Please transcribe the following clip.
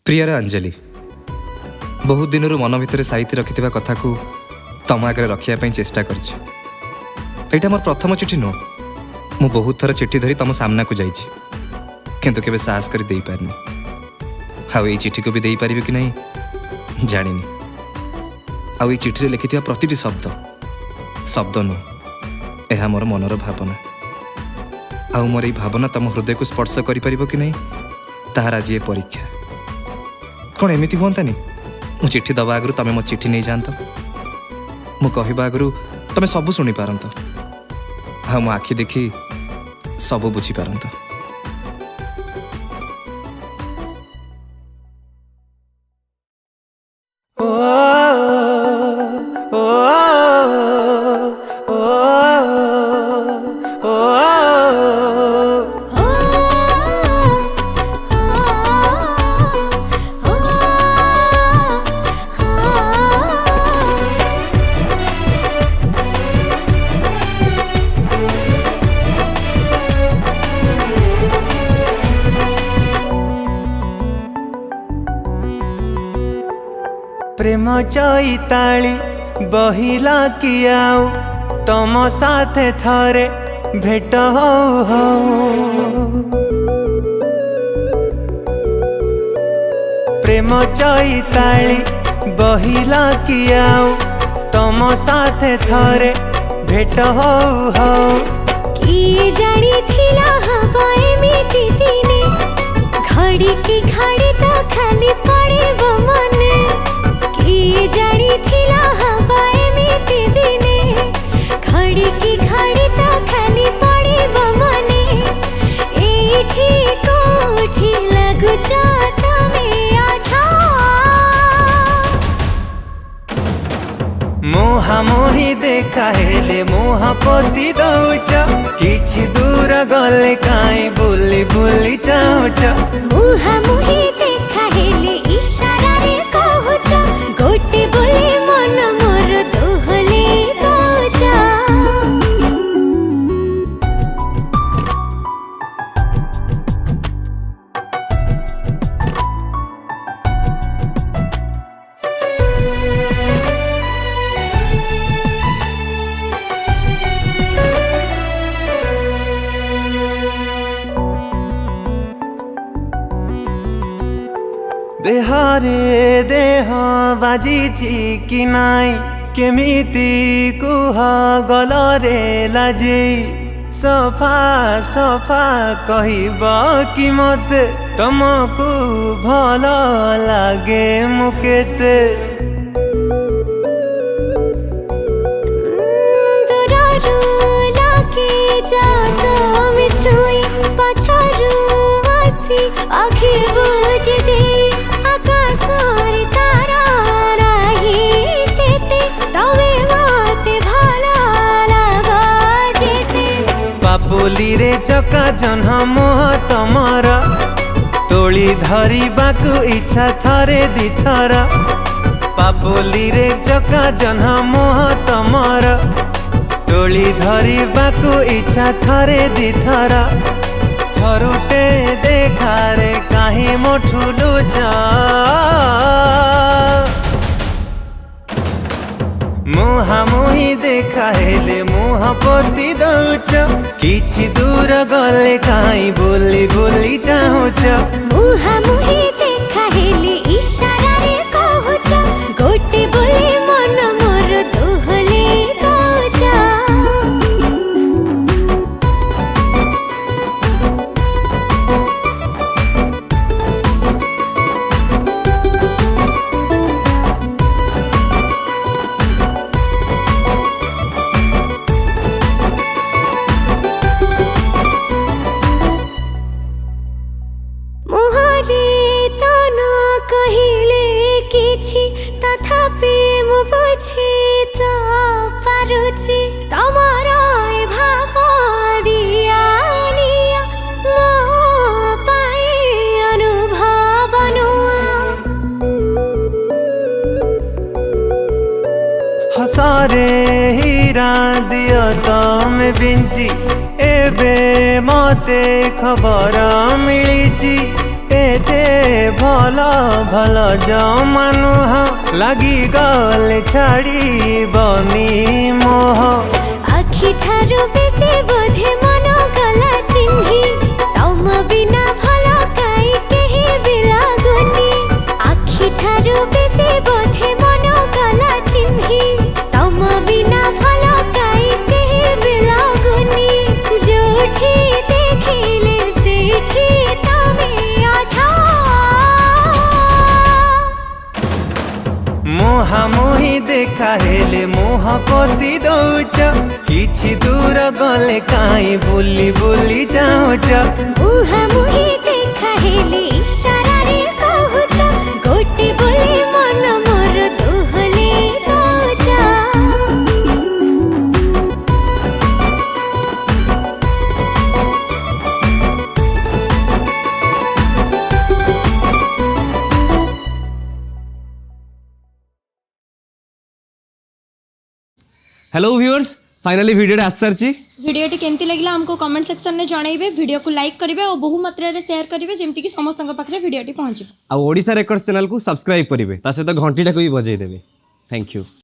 Prior Anjali बहुत दिन मन भितर साइती रखि कथा को तुम आगे रखापी चेष्टा कर मोर प्रथम चिठी नुह मु बहुत थर चिठी धरी तुम सामना को जाइए किंतु केबे साहस कर दे पारनी आउ ये चिठी को भी दे पारि कि नहीं जानी आउ ये चिठी लिखि प्रतिटी शब्द शब्द नुह यह मोर मनर भावना आउ मोर ये भावना तुम हृदय को स्पर्श कर कि नहीं ताहार आज ये परीक्षा कौन एमती हुआंतानी मु चिठी दवा आगु तुम मो चिठी नहीं जानत मु कहवा आगु तुम सब शुणी पारत हाँ मो आखि देखी सब बुझी पारत। प्रेम चैताली बहिला कि आउ तम साथे थरे भेट हो प्रेम चैताली बहिला कि आउ तम साथे थरे भेट हो कि जानी थिला हवा एमिति दिने घड़ी की घड़ी तो खाली पड़े मने कि जानी थिला हवा एमिति दिने घड़ी की घड़ी तो खाली पड़े मने एठी कोठी लगुच तमे आछा मोहा मोही देखा हेले मोहा पति दौच किछि दूर गले काई बुली बुली चाहुच मुहा मुही देखा हेले इशारा रे कहूच गोटे बोले मन मोर दोहले दौचा देहरे देह बाजिछि कि नाई केमिति कुह गलरे लाजे सफा सफा कहब कि मते तुमको भल लागे मुकेते दूररू लागे जातम छुई पछरू आसी आखि बुझ दे आकाशर तारा राही सेते तवे मते भला लागा जेते पापुली रे चका जन्ह मोह तमर तोली धरिबाकु इच्छा थरे दिथर पापुली रे चका जन्ह मोह तमर तोली धरिबाकु इच्छा थरे दिथर थरुटे देखारे काहे मोठुलु मुहा मुही देखा हेले मुहा पति दौच किछि दूर गले काई बोली बोली चाहुच मुहा मुही देखा हेले इशारा रे कहूच गोटे बोले मन मोर दोहले दौचा मुहरे तो न कहिले किछि तथापि मु बुझि तो पारुछि तमर ए भाव दियानिया मो पाए अनुभव हसरे हीरा दियो तम बिंची एबे मते खबर मिलिची एते भल भल जमा नुह लगी गले छाड़ी बनी मोह आखि ठारू बेसी बोधे मन गला चिन्ही तम बिना भल काई केही भी लागुनी आखि ठारू बेसी बोधे मन गला चिन्ही तम बिना भल काई केही भी लागुनी जोठी देखिले सेठी तमे अछा मुहामुही देखा हेले मुह पोती दौच किछि दूर गले काई बुली बुली जाऊच मुहामुही देखा हेले इशारा रे कहूछ गोटे बोले मन मोर दोहले दौचा हेलो व्यूअर्स फाइनली वीडियो आस सारी भिडियोटी केमती लगिला हमको कमेंट सेक्शन में जनइबे वीडियो को लाइक करेंगे और बहु मात्रा रे शेयर करेंगे जेमती कि समस्त पाखे भिडियोटी पहुँचे आ ओडिशा रेकर्ड्स चैनल को सब्सक्राइब करेंगे सहित घंटीटा को भी बजाई देवे थैंक यू।